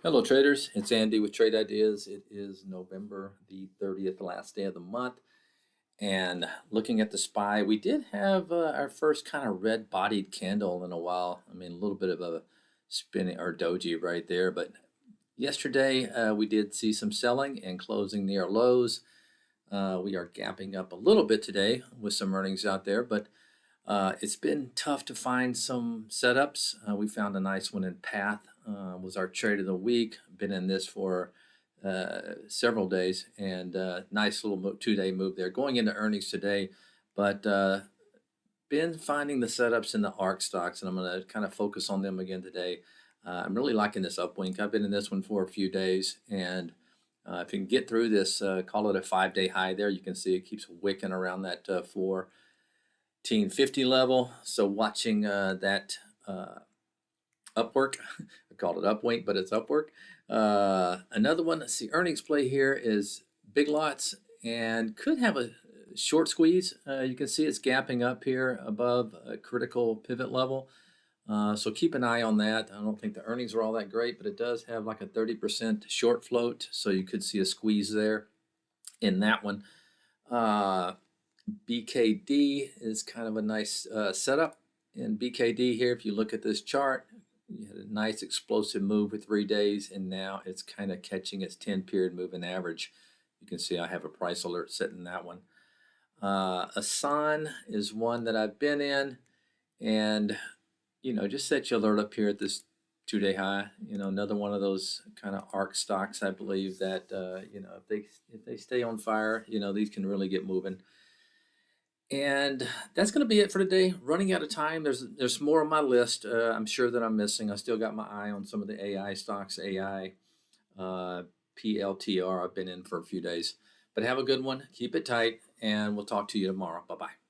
Hello, traders. It's Andy with Trade Ideas. It is November the 30th, the last day of the month. And looking at the SPY, we did have our first kind of red-bodied candle in a while. I mean, a little bit of a spinning or doji right there. But yesterday, we did see some selling and closing near lows. We are gapping up a little bit today with some earnings out there, but it's been tough to find some setups. We found a nice one in Path, was our trade of the week. Been in this for several days, and nice little 2-day move there. Going into earnings today, but been finding the setups in the ARC stocks, and I'm going to kind of focus on them again today. I'm really liking this Uplink. I've been in this one for a few days, and if you can get through this, call it a 5-day high there, you can see it keeps wicking around that 1450 level. So watching that upwork. I called it upwink, but it's upwork. Another one, let's see, earnings play here is big lots and could have a short squeeze. You can see it's gapping up here above a critical pivot level. So keep an eye on that. I don't think the earnings are all that great, but it does have like a 30% short float. So you could see a squeeze there in that one. BKD is kind of a nice setup in BKD here. If you look at this chart, you had a nice explosive move for 3 days, and now it's kind of catching its 10-period moving average. You can see I have a price alert set in that one. ASTN is one that I've been in, and just set your alert up here at this 2-day high. Another one of those kind of ARC stocks, I believe that if they stay on fire, these can really get moving. And that's going to be it for today. Running out of time. There's more on my list. I'm sure that I'm missing. I still got my eye on some of the AI stocks, AI, PLTR. I've been in for a few days. But have a good one. Keep it tight, and we'll talk to you tomorrow. Bye-bye.